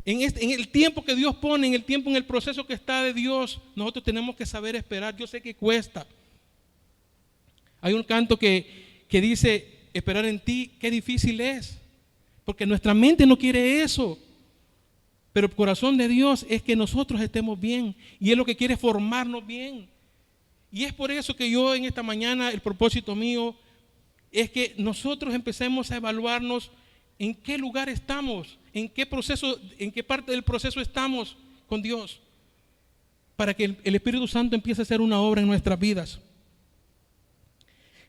En el tiempo que Dios pone, en el proceso que está de Dios, nosotros tenemos que saber esperar. Yo sé que cuesta. Hay un canto que dice, esperar en ti, qué difícil es. Porque nuestra mente no quiere eso. Pero el corazón de Dios es que nosotros estemos bien. Y Él lo que quiere es formarnos bien. Y es por eso que yo en esta mañana, el propósito mío es que nosotros empecemos a evaluarnos en qué lugar estamos, en qué proceso, en qué parte del proceso estamos con Dios. Para que el Espíritu Santo empiece a hacer una obra en nuestras vidas.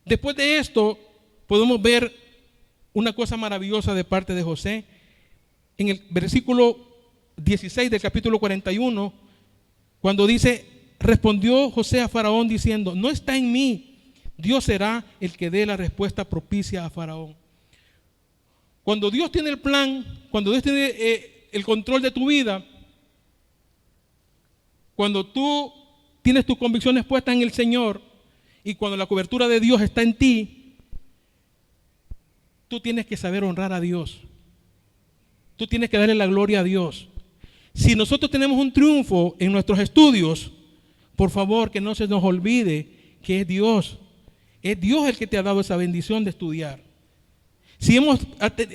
Después de esto, podemos ver una cosa maravillosa de parte de José. En el versículo 16 del capítulo 41, cuando dice, respondió José a Faraón diciendo, no está en mí, Dios será el que dé la respuesta propicia a Faraón. Cuando Dios tiene el plan, cuando Dios tiene el control de tu vida, cuando tú tienes tus convicciones puestas en el Señor y cuando la cobertura de Dios está en ti, tú tienes que saber honrar a Dios. Tú tienes que darle la gloria a Dios. Si nosotros tenemos un triunfo en nuestros estudios, por favor que no se nos olvide que es Dios Es Dios el que te ha dado esa bendición de estudiar. Si hemos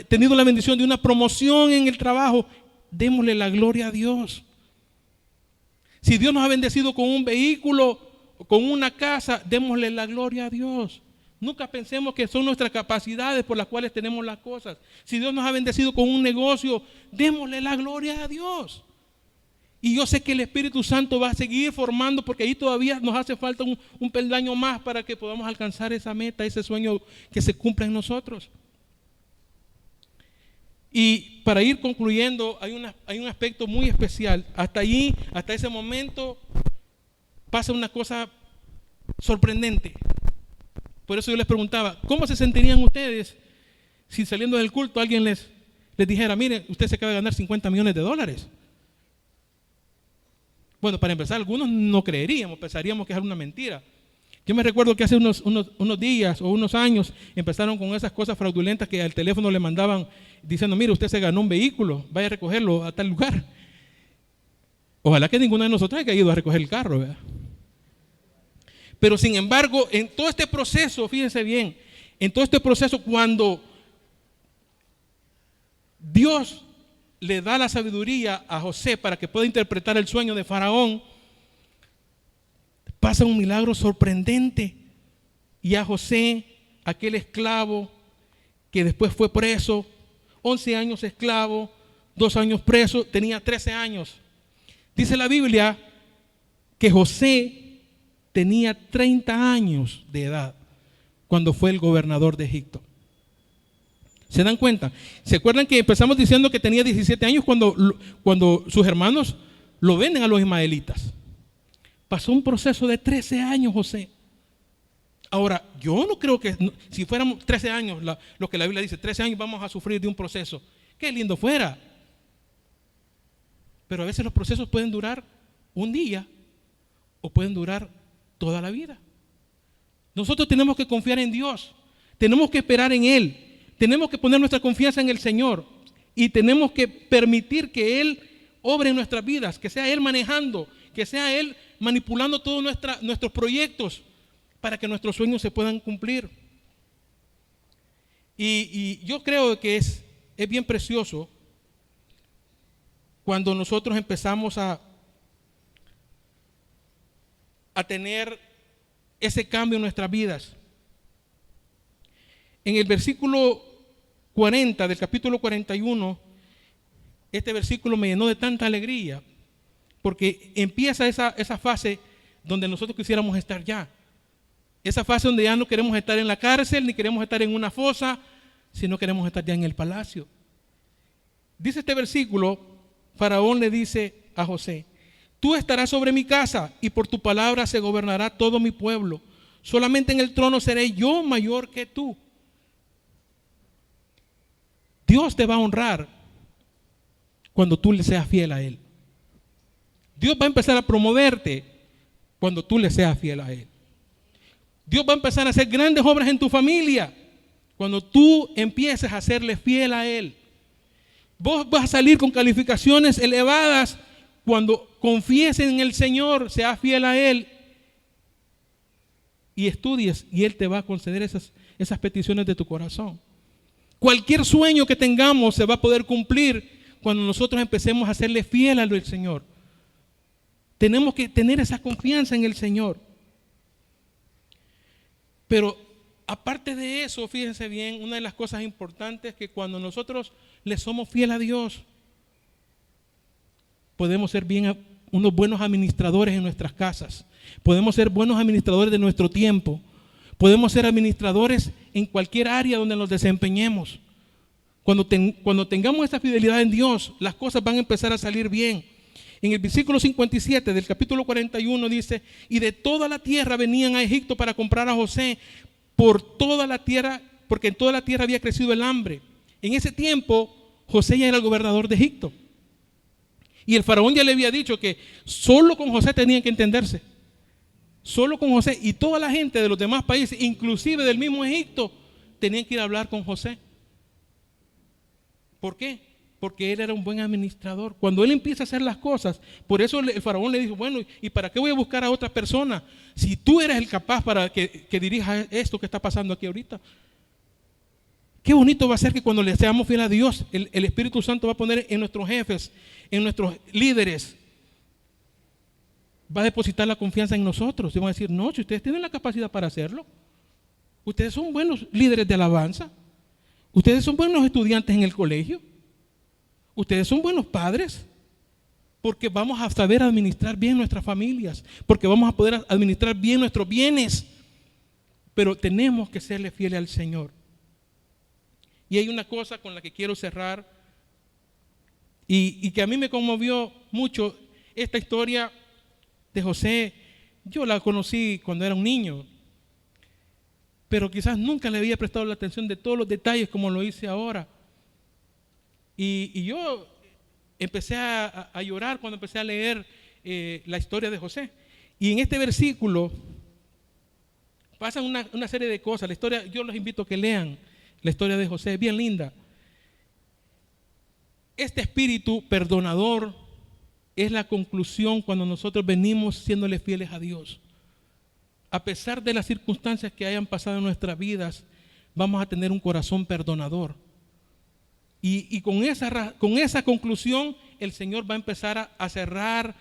tenido la bendición de una promoción en el trabajo, démosle la gloria a Dios. Si Dios nos ha bendecido con un vehículo, con una casa, démosle la gloria a Dios. Nunca pensemos que son nuestras capacidades por las cuales tenemos las cosas. Si Dios nos ha bendecido con un negocio, démosle la gloria a Dios. Y yo sé que el Espíritu Santo va a seguir formando, porque ahí todavía nos hace falta un peldaño más para que podamos alcanzar esa meta, ese sueño que se cumpla en nosotros. Y para ir concluyendo, hay un aspecto muy especial. Hasta ese momento, pasa una cosa sorprendente. Por eso yo les preguntaba, ¿cómo se sentirían ustedes si saliendo del culto alguien les dijera, mire, usted se acaba de ganar $50 millones? Bueno, para empezar, algunos no creeríamos, pensaríamos que es una mentira. Yo me recuerdo que hace unos días o unos años empezaron con esas cosas fraudulentas que al teléfono le mandaban diciendo, mire, usted se ganó un vehículo, vaya a recogerlo a tal lugar. Ojalá que ninguno de nosotros haya ido a recoger el carro, ¿verdad? Pero sin embargo, en todo este proceso, fíjense bien, en todo este proceso, cuando Dios le da la sabiduría a José para que pueda interpretar el sueño de Faraón, pasa un milagro sorprendente. Y a José, aquel esclavo que después fue preso, 11 años esclavo, 2 años preso, tenía 13 años. Dice la Biblia que José tenía 30 años de edad cuando fue el gobernador de Egipto. ¿Se dan cuenta? ¿Se acuerdan que empezamos diciendo que tenía 17 años cuando sus hermanos lo venden a los ismaelitas? Pasó un proceso de 13 años José. Ahora, yo no creo que si fuéramos 13 años, lo que la Biblia dice, 13 años vamos a sufrir de un proceso. Qué lindo fuera. Pero a veces los procesos pueden durar un día o pueden durar toda la vida. Nosotros tenemos que confiar en Dios, tenemos que esperar en Él, tenemos que poner nuestra confianza en el Señor y tenemos que permitir que Él obre en nuestras vidas, que sea Él manejando, que sea Él manipulando todos nuestros proyectos para que nuestros sueños se puedan cumplir. Y yo creo que es bien precioso cuando nosotros empezamos a tener ese cambio en nuestras vidas. En el versículo 40 del capítulo 41, este versículo me llenó de tanta alegría, porque empieza esa fase donde nosotros quisiéramos estar ya. Esa fase donde ya no queremos estar en la cárcel, ni queremos estar en una fosa, sino queremos estar ya en el palacio. Dice este versículo, Faraón le dice a José, tú estarás sobre mi casa y por tu palabra se gobernará todo mi pueblo. Solamente en el trono seré yo mayor que tú. Dios te va a honrar cuando tú le seas fiel a Él. Dios va a empezar a promoverte cuando tú le seas fiel a Él. Dios va a empezar a hacer grandes obras en tu familia cuando tú empieces a serle fiel a Él. Vos vas a salir con calificaciones elevadas cuando confíes en el Señor, seas fiel a Él y estudies, y Él te va a conceder esas peticiones de tu corazón. Cualquier sueño que tengamos se va a poder cumplir cuando nosotros empecemos a serle fiel al Señor. Tenemos que tener esa confianza en el Señor. Pero aparte de eso, fíjense bien, una de las cosas importantes es que cuando nosotros le somos fiel a Dios, podemos ser unos buenos administradores en nuestras casas. Podemos ser buenos administradores de nuestro tiempo. Podemos ser administradores en cualquier área donde nos desempeñemos. Cuando tengamos esa fidelidad en Dios, las cosas van a empezar a salir bien. En el versículo 57 del capítulo 41 dice, y de toda la tierra venían a Egipto para comprar a José por toda la tierra, porque en toda la tierra había crecido el hambre. En ese tiempo, José ya era el gobernador de Egipto. Y el faraón ya le había dicho que solo con José tenían que entenderse. Solo con José, y toda la gente de los demás países, inclusive del mismo Egipto, tenían que ir a hablar con José. ¿Por qué? porque él era un buen administrador. Cuando él empieza a hacer las cosas, por eso el faraón le dijo, bueno, ¿y para qué voy a buscar a otra persona? Si tú eres el capaz para que dirija esto que está pasando aquí ahorita. Qué bonito va a ser que cuando le seamos fieles a Dios, el Espíritu Santo va a poner en nuestros jefes, en nuestros líderes, va a depositar la confianza en nosotros. Y van a decir, no, si ustedes tienen la capacidad para hacerlo, ustedes son buenos líderes de alabanza, ustedes son buenos estudiantes en el colegio, ustedes son buenos padres, porque vamos a saber administrar bien nuestras familias, porque vamos a poder administrar bien nuestros bienes, pero tenemos que serle fieles al Señor. Y hay una cosa con la que quiero cerrar y que a mí me conmovió mucho. Esta historia de José, yo la conocí cuando era un niño, pero quizás nunca le había prestado la atención de todos los detalles como lo hice ahora. Y yo empecé a llorar cuando empecé a leer la historia de José. Y en este versículo pasan una serie de cosas. La historia, yo los invito a que lean la historia de José, es bien linda. Este espíritu perdonador es la conclusión cuando nosotros venimos siéndole fieles a Dios. A pesar de las circunstancias que hayan pasado en nuestras vidas, vamos a tener un corazón perdonador. Y con esa conclusión, el Señor va a empezar a cerrar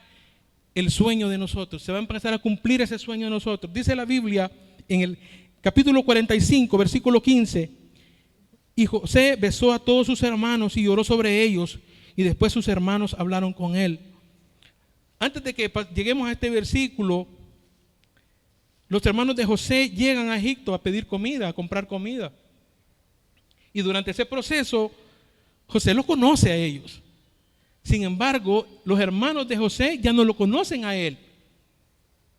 el sueño de nosotros. Se va a empezar a cumplir ese sueño de nosotros. Dice la Biblia en el capítulo 45, versículo 15, y José besó a todos sus hermanos y lloró sobre ellos, y después sus hermanos hablaron con él. Antes de que lleguemos a este versículo, los hermanos de José llegan a Egipto a pedir comida, a comprar comida. Y durante ese proceso, José los conoce a ellos. Sin embargo, los hermanos de José ya no lo conocen a él.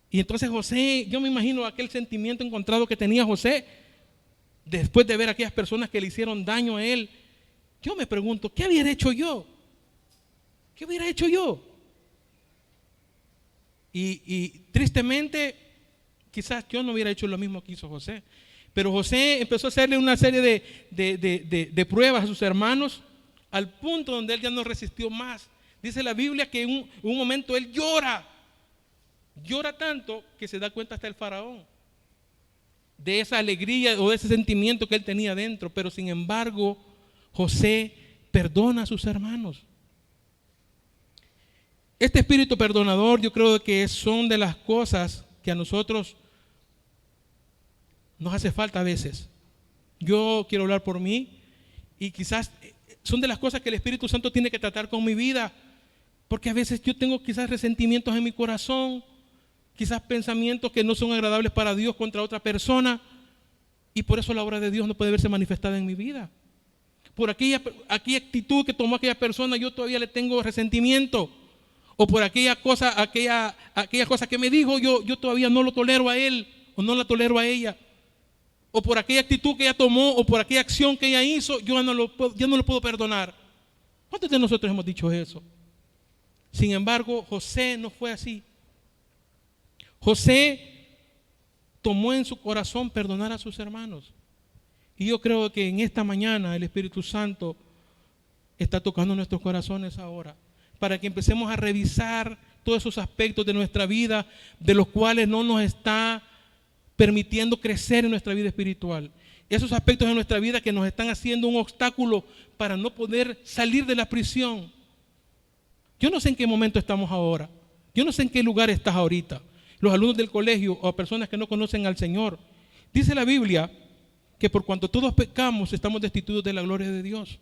Y entonces José, yo me imagino aquel sentimiento encontrado que tenía José después de ver a aquellas personas que le hicieron daño a él. Yo me pregunto, ¿qué hubiera hecho yo? ¿Qué hubiera hecho yo? Y tristemente, quizás yo no hubiera hecho lo mismo que hizo José. Pero José empezó a hacerle una serie de pruebas a sus hermanos, al punto donde él ya no resistió más. Dice la Biblia que en un momento él llora tanto que se da cuenta hasta el faraón de esa alegría o de ese sentimiento que él tenía dentro. Pero sin embargo, José perdona a sus hermanos. Este espíritu perdonador, yo creo que son de las cosas que a nosotros nos hace falta a veces. Yo quiero hablar por mí y quizás son de las cosas que el Espíritu Santo tiene que tratar con mi vida, porque a veces yo tengo quizás resentimientos en mi corazón, quizás pensamientos que no son agradables para Dios contra otra persona, y por eso la obra de Dios no puede verse manifestada en mi vida. Por aquella actitud que tomó aquella persona, yo todavía le tengo resentimiento. O por aquella cosa que me dijo, yo todavía no lo tolero a él o no la tolero a ella. O por aquella actitud que ella tomó o por aquella acción que ella hizo, yo no lo puedo perdonar. ¿Cuántos de nosotros hemos dicho eso? Sin embargo, José no fue así. José tomó en su corazón perdonar a sus hermanos. Y yo creo que en esta mañana el Espíritu Santo está tocando nuestros corazones ahora, para que empecemos a revisar todos esos aspectos de nuestra vida, de los cuales no nos está permitiendo crecer en nuestra vida espiritual. Esos aspectos de nuestra vida que nos están haciendo un obstáculo para no poder salir de la prisión. Yo no sé en qué momento estamos ahora. Yo no sé en qué lugar estás ahorita. Los alumnos del colegio o personas que no conocen al Señor. Dice la Biblia que por cuanto todos pecamos estamos destituidos de la gloria de Dios.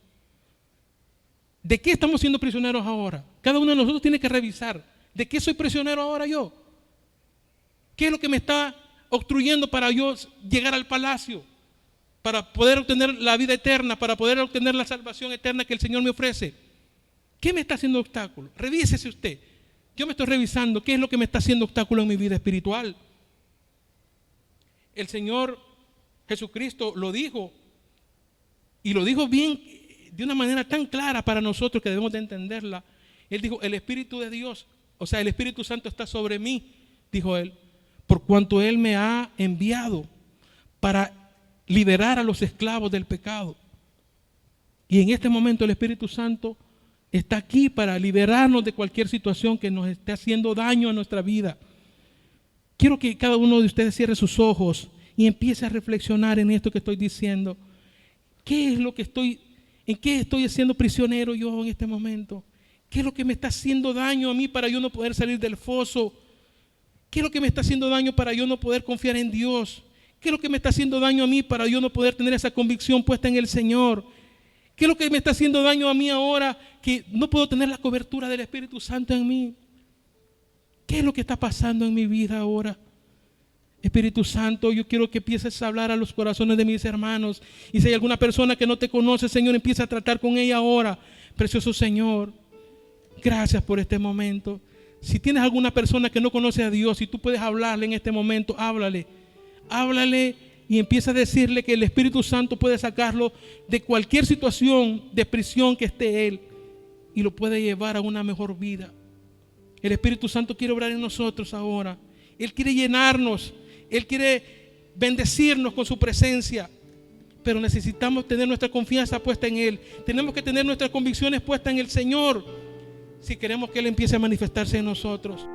¿De qué estamos siendo prisioneros ahora? Cada uno de nosotros tiene que revisar. ¿De qué soy prisionero ahora yo? ¿Qué es lo que me está obstruyendo para yo llegar al palacio? Para poder obtener la vida eterna, para poder obtener la salvación eterna que el Señor me ofrece. ¿Qué me está haciendo obstáculo? Revísese usted. Yo me estoy revisando qué es lo que me está haciendo obstáculo en mi vida espiritual. El Señor Jesucristo lo dijo, y lo dijo bien, de una manera tan clara para nosotros que debemos de entenderla. Él dijo, el Espíritu de Dios, o sea, el Espíritu Santo está sobre mí, dijo él, por cuanto él me ha enviado para liberar a los esclavos del pecado. Y en este momento el Espíritu Santo está aquí para liberarnos de cualquier situación que nos esté haciendo daño a nuestra vida. Quiero que cada uno de ustedes cierre sus ojos y empiece a reflexionar en esto que estoy diciendo. ¿Qué es lo que en qué estoy siendo prisionero yo en este momento? ¿Qué es lo que me está haciendo daño a mí para yo no poder salir del foso? ¿Qué es lo que me está haciendo daño para yo no poder confiar en Dios? ¿Qué es lo que me está haciendo daño a mí para yo no poder tener esa convicción puesta en el Señor? ¿Qué es lo que me está haciendo daño a mí ahora que no puedo tener la cobertura del Espíritu Santo en mí? ¿Qué es lo que está pasando en mi vida ahora? Espíritu Santo, yo quiero que empieces a hablar a los corazones de mis hermanos. Y si hay alguna persona que no te conoce, Señor, empieza a tratar con ella ahora. Precioso Señor, gracias por este momento. Si tienes alguna persona que no conoce a Dios y tú puedes hablarle en este momento, háblale y empieza a decirle que el Espíritu Santo puede sacarlo de cualquier situación de prisión que esté él y lo puede llevar a una mejor vida. El Espíritu Santo quiere obrar en nosotros ahora. Él quiere llenarnos, Él quiere bendecirnos con su presencia, pero necesitamos tener nuestra confianza puesta en Él. Tenemos que tener nuestras convicciones puestas en el Señor si queremos que Él empiece a manifestarse en nosotros.